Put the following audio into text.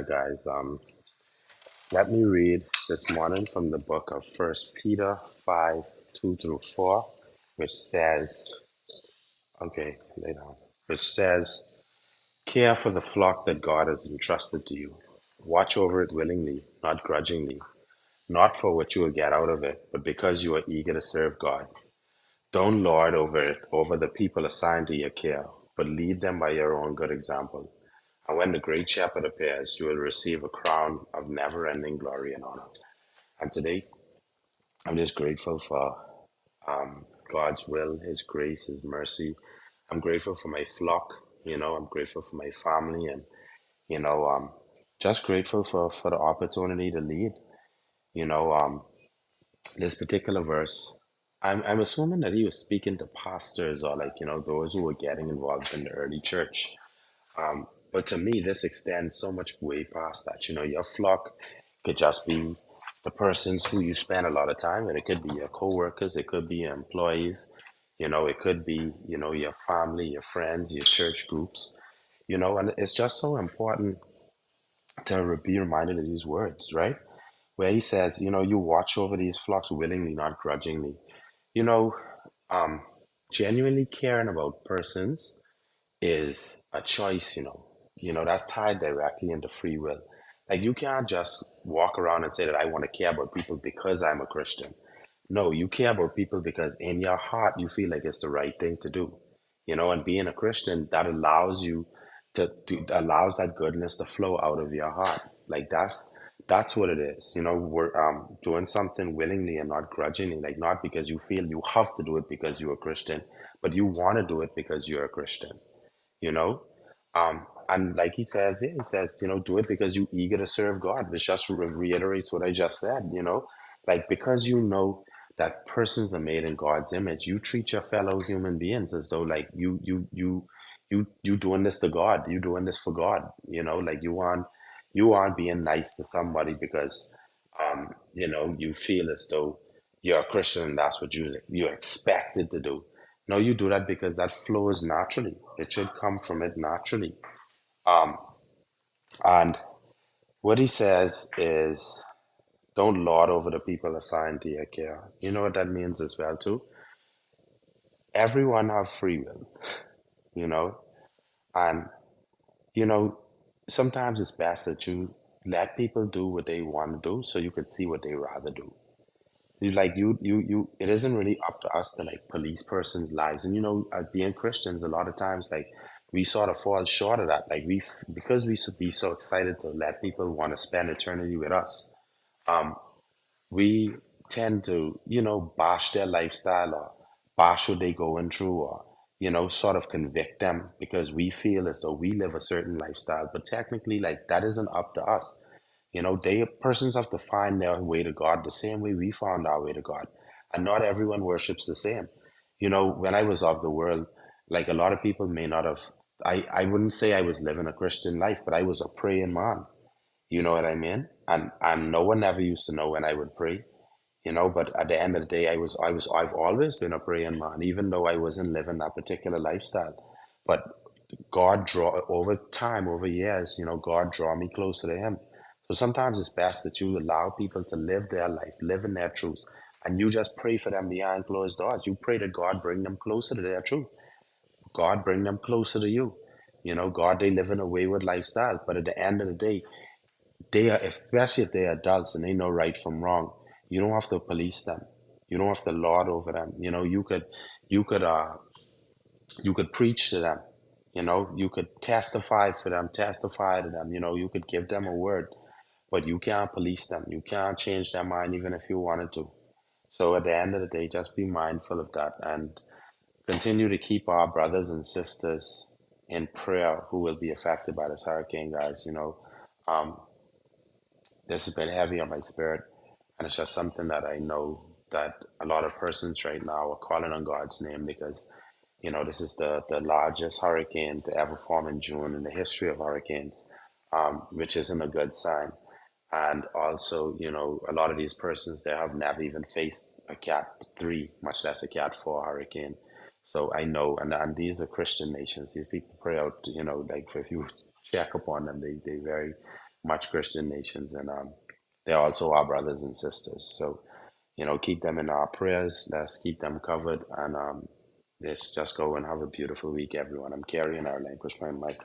Guys, let me read this morning from the book of First Peter 5, 2 through 4, which says, okay, lay down, which says, care for the flock that God has entrusted to you. Watch over it willingly, not grudgingly, not for what you will get out of it, but because you are eager to serve God. Don't lord over it, over the people assigned to your care, but lead them by your own good example. And when the great shepherd appears, you will receive a crown of never ending glory and honor. And today, I'm just grateful for God's will, His grace, His mercy. I'm grateful for my flock, I'm grateful for my family, and, you know, um, just grateful for the opportunity to lead. You know, um, this particular verse, I'm assuming that he was speaking to pastors or like, those who were getting involved in the early church. But to me, this extends so much way past that. Your flock could just be the persons who you spend a lot of time with. It could be your coworkers, it could be your employees, it could be, your family, your friends, your church groups, and it's just so important to be reminded of these words, right? Where he says, you watch over these flocks willingly, not grudgingly. You know, um, Genuinely caring about persons is a choice, that's tied directly into free will. Like you can't just walk around and say that I want to care about people because I'm a Christian. No, you care about people because in your heart you feel like it's the right thing to do. And being a Christian, that allows you to allows that goodness to flow out of your heart. Like that's what it is. We're doing something willingly and not grudgingly, like not because you feel you have to do it because you're a Christian, but you want to do it because you're a Christian you know and like he says, yeah, he says, do it because you eager to serve God, which just reiterates what I just said. Like because that persons are made in God's image, you treat your fellow human beings as though like you doing this to God, you doing this for God. Like you aren't being nice to somebody because you feel as though you're a Christian and that's what you're expected to do. No, you do that because that flows naturally. It should come from it naturally. Um, and what he says is, don't lord over the people assigned to your care. You know what that means as well too. Everyone have free will, you know, and you know sometimes it's best that you let people do what they want to do, so you can see what they rather do. It isn't really up to us to like police persons' lives. And as being Christians, a lot of times like we sort of fall short of that. Like because we should be so excited to let people want to spend eternity with us, um, we tend to, bash their lifestyle or bash what they going through or, sort of convict them because we feel as though we live a certain lifestyle. But technically, like that isn't up to us. They persons have to find their way to God the same way we found our way to God. And not everyone worships the same. When I was of the world, like a lot of people may not have, I wouldn't say I was living a Christian life, but I was a praying man. You know what I mean? And no one ever used to know when I would pray, but at the end of the day, I've always been a praying man, even though I wasn't living that particular lifestyle. But God draw over time, over years, God draw me closer to Him. So sometimes it's best that you allow people to live their life, live in their truth, and you just pray for them behind closed doors. You pray that God bring them closer to their truth. God bring them closer to you. God, they live in a wayward lifestyle, but at the end of the day, they are, especially if they're adults and they know right from wrong. You don't have to police them. You don't have to lord over them. You could, you could preach to them. You could testify for them, testify to them. You could give them a word, but you can't police them. You can't change their mind even if you wanted to. So at the end of the day, just be mindful of that and continue to keep our brothers and sisters in prayer who will be affected by this hurricane, guys. Um, this has been heavy on my spirit, and it's just something that I know that a lot of persons right now are calling on God's name because this is the largest hurricane to ever form in June in the history of hurricanes, which isn't a good sign. And also, a lot of these persons, they have never even faced a Cat 3, much less a Cat 4 hurricane. So I know, and these are Christian nations. These people pray out, like if you check upon them, they very much Christian nations, and they're also our brothers and sisters. So, keep them in our prayers. Let's keep them covered, and let's just go and have a beautiful week, everyone. I'm carrying our language, my mic.